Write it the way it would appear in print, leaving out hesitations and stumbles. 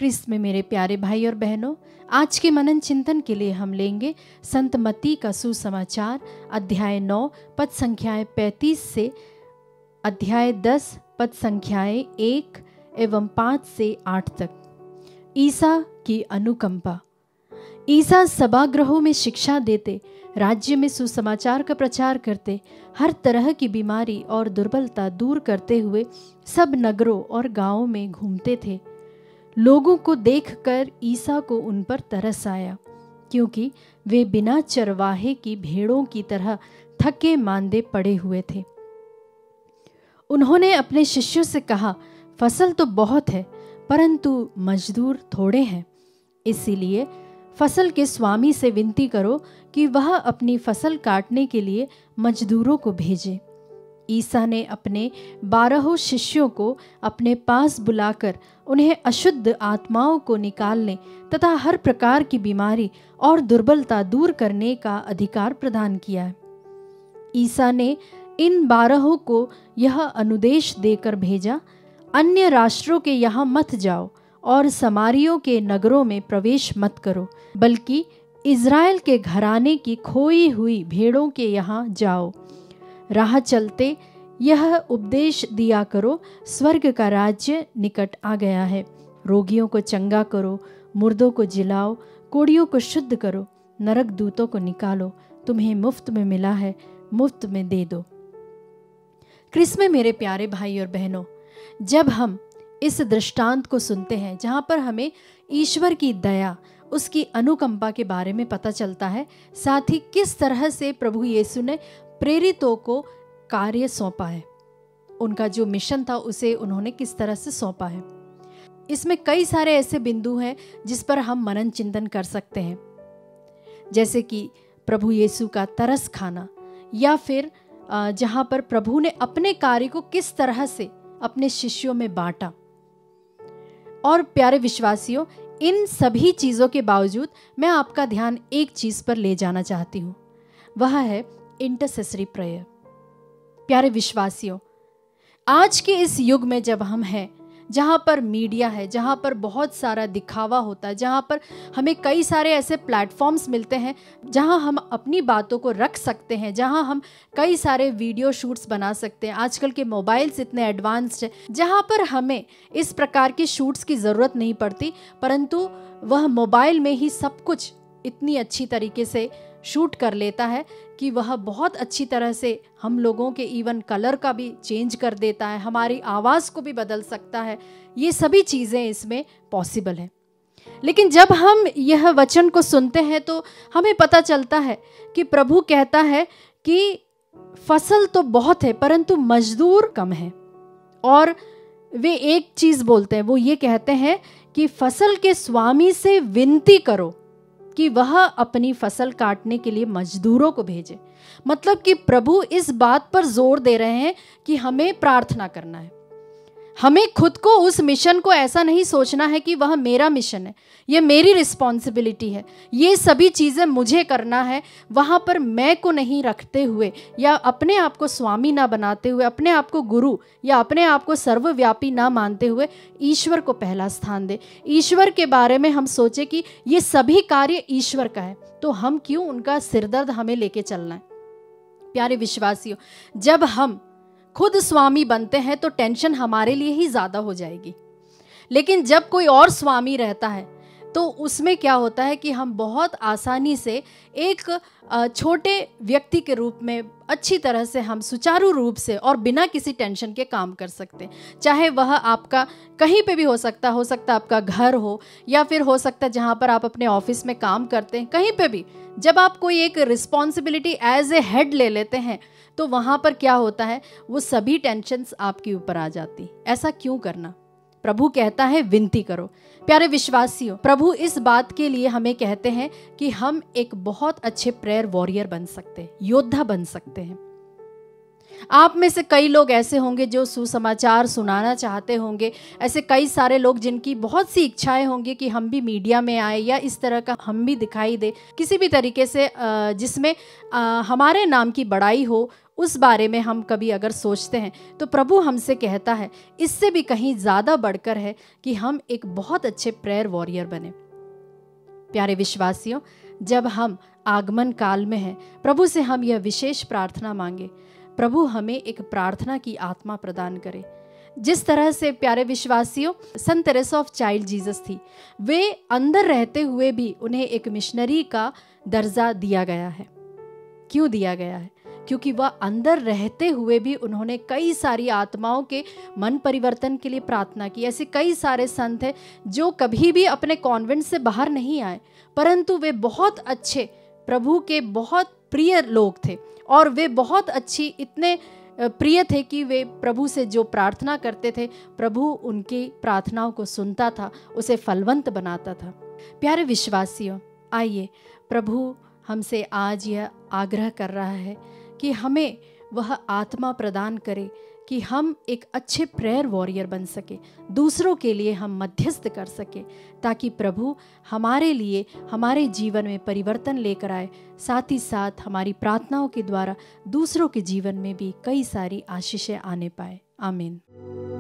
क्रिस्त में मेरे प्यारे भाई और बहनों, आज के मनन चिंतन के लिए हम लेंगे संत मत्ती का सुसमाचार अध्याय 9 पद संख्याएं 35 से अध्याय 10 पद संख्याएं 1 एवं 5 से 8 तक। ईसा की अनुकंपा। ईसा सभागृहों में शिक्षा देते, राज्य में सुसमाचार का प्रचार करते, हर तरह की बीमारी और दुर्बलता दूर करते हुए सब नगरों और गांवों में घूमते थे। लोगों को देखकर ईसा को उन पर तरस आया, क्योंकि वे बिना चरवाहे की भेड़ों की तरह थके मांदे पड़े हुए थे। उन्होंने अपने शिष्यों से कहा, फसल तो बहुत है, परंतु मजदूर थोड़े हैं। इसीलिए फसल के स्वामी से विनती करो कि वह अपनी फसल काटने के लिए मजदूरों को भेजे। ईसा ने अपने 12 शिष्यों को अपने पास बुलाकर उन्हें अशुद्ध आत्माओं को निकालने तथा हर प्रकार की बीमारी और दुर्बलता दूर करने का अधिकार प्रदान किया है। ईसा ने इन 12 को यह अनुदेश देकर भेजा, अन्य राष्ट्रों के यहाँ मत जाओ और समारियों के नगरों में प्रवेश मत करो, बल्कि इज़राइल के घराने की खोई हुई भेड़ों के यहाँ जाओ। राह चलते यह उपदेश दिया करो, स्वर्ग का राज्य निकट आ गया है। रोगियों को चंगा करो, मुर्दों को जिलाओ, कोढ़ियों को शुद्ध करो, नरक दूतों को निकालो। तुम्हें मुफ्त में मिला है, मुफ्त में दे दो। क्रिस्त में मेरे प्यारे भाई और बहनों, जब हम इस दृष्टांत को सुनते हैं जहाँ पर हमें ईश्वर की दया, उसकी अनुकंपा के बारे में पता चलता है, साथ ही किस तरह से प्रभु यीशु ने प्रेरितों को कार्य सौंपा है, उनका जो मिशन था उसे उन्होंने किस तरह से सौंपा है। इसमें कई सारे ऐसे बिंदु हैं जिस पर हम मनन चिंतन कर सकते हैं, जैसे कि प्रभु यीशु का तरस खाना, या फिर जहाँ पर प्रभु ने अपने कार्य को किस तरह से अपने शिष्यों में बांटा। और प्यारे विश्वासियों, इन सभी चीज़ों के बावजूद मैं आपका ध्यान एक चीज़ पर ले जाना चाहती हूँ, वह है इंटरसेसरी प्रेयर। प्यारे विश्वासियों, आज के इस युग में जब हम हैं, जहाँ पर मीडिया है, जहाँ पर बहुत सारा दिखावा होता है, जहाँ पर हमें कई सारे ऐसे प्लेटफॉर्म्स मिलते हैं जहाँ हम अपनी बातों को रख सकते हैं, जहाँ हम कई सारे वीडियो शूट्स बना सकते हैं। आजकल के मोबाइल्स इतने एडवांस्ड हैं जहाँ पर हमें इस प्रकार की शूट्स की ज़रूरत नहीं पड़ती, परंतु वह मोबाइल में ही सब कुछ इतनी अच्छी तरीके से शूट कर लेता है कि वह बहुत अच्छी तरह से हम लोगों के इवन कलर का भी चेंज कर देता है, हमारी आवाज़ को भी बदल सकता है। ये सभी चीज़ें इसमें पॉसिबल है। लेकिन जब हम यह वचन को सुनते हैं तो हमें पता चलता है कि प्रभु कहता है कि फसल तो बहुत है परंतु मजदूर कम है। और वे एक चीज़ बोलते हैं, वो ये कहते हैं कि फसल के स्वामी से विनती करो कि वह अपनी फसल काटने के लिए मजदूरों को भेजे। मतलब कि प्रभु इस बात पर जोर दे रहे हैं कि हमें प्रार्थना करना है, हमें खुद को उस मिशन को ऐसा नहीं सोचना है कि वह मेरा मिशन है, ये मेरी रिस्पॉन्सिबिलिटी है, ये सभी चीज़ें मुझे करना है। वहाँ पर मैं को नहीं रखते हुए या अपने आप को स्वामी ना बनाते हुए, अपने आप को गुरु या अपने आप को सर्वव्यापी ना मानते हुए ईश्वर को पहला स्थान दे। ईश्वर के बारे में हम सोचे कि ये सभी कार्य ईश्वर का है, तो हम क्यों उनका सिरदर्द हमें लेके चलना है। प्यारे विश्वासियों, जब हम खुद स्वामी बनते हैं तो टेंशन हमारे लिए ही ज़्यादा हो जाएगी। लेकिन जब कोई और स्वामी रहता है तो उसमें क्या होता है कि हम बहुत आसानी से एक छोटे व्यक्ति के रूप में अच्छी तरह से हम सुचारू रूप से और बिना किसी टेंशन के काम कर सकते हैं। चाहे वह आपका कहीं पे भी हो सकता आपका घर हो, या फिर हो सकता है जहाँ पर आप अपने ऑफिस में काम करते हैं, कहीं पे भी जब आप कोई एक रिस्पॉन्सिबिलिटी एज ए हेड ले लेते हैं तो वहाँ पर क्या होता है, वो सभी टेंशन्स आपके ऊपर आ जाती। ऐसा क्यों करना? प्रभु कहता है विनती करो। प्यारे विश्वासियों, प्रभु इस बात के लिए हमें कहते हैं कि हम एक बहुत अच्छे प्रेयर वॉरियर बन सकते हैं, योद्धा बन सकते हैं। आप में से कई लोग ऐसे होंगे जो सुसमाचार सुनाना चाहते होंगे, ऐसे कई सारे लोग जिनकी बहुत सी इच्छाएं होंगी कि हम भी मीडिया में आए या इस तरह का हम भी दिखाई दे किसी भी तरीके से जिसमें हमारे नाम की बड़ाई हो, उस बारे में हम कभी अगर सोचते हैं तो प्रभु हमसे कहता है इससे भी कहीं ज़्यादा बढ़कर है कि हम एक बहुत अच्छे प्रेयर वॉरियर बने। प्यारे विश्वासियों, जब हम आगमन काल में हैं, प्रभु से हम यह विशेष प्रार्थना मांगे, प्रभु हमें एक प्रार्थना की आत्मा प्रदान करे। जिस तरह से प्यारे विश्वासियों संत तेरेसा ऑफ चाइल्ड जीसस थी, वे अंदर रहते हुए भी उन्हें एक मिशनरी का दर्जा दिया गया है। क्यों दिया गया है? क्योंकि वह अंदर रहते हुए भी उन्होंने कई सारी आत्माओं के मन परिवर्तन के लिए प्रार्थना की। ऐसे कई सारे संत हैं जो कभी भी अपने कॉन्वेंट से बाहर नहीं आए, परंतु वे बहुत अच्छे प्रभु के बहुत प्रिय लोग थे और वे बहुत अच्छी इतने प्रिय थे कि वे प्रभु से जो प्रार्थना करते थे, प्रभु उनकी प्रार्थनाओं को सुनता था, उसे फलवंत बनाता था। प्यारे विश्वासियों, आइए प्रभु हमसे आज यह आग्रह कर रहा है कि हमें वह आत्मा प्रदान करे कि हम एक अच्छे प्रेयर वॉरियर बन सके, दूसरों के लिए हम मध्यस्थ कर सके, ताकि प्रभु हमारे लिए हमारे जीवन में परिवर्तन लेकर आए, साथ ही साथ हमारी प्रार्थनाओं के द्वारा दूसरों के जीवन में भी कई सारी आशीषें आने पाए। आमीन।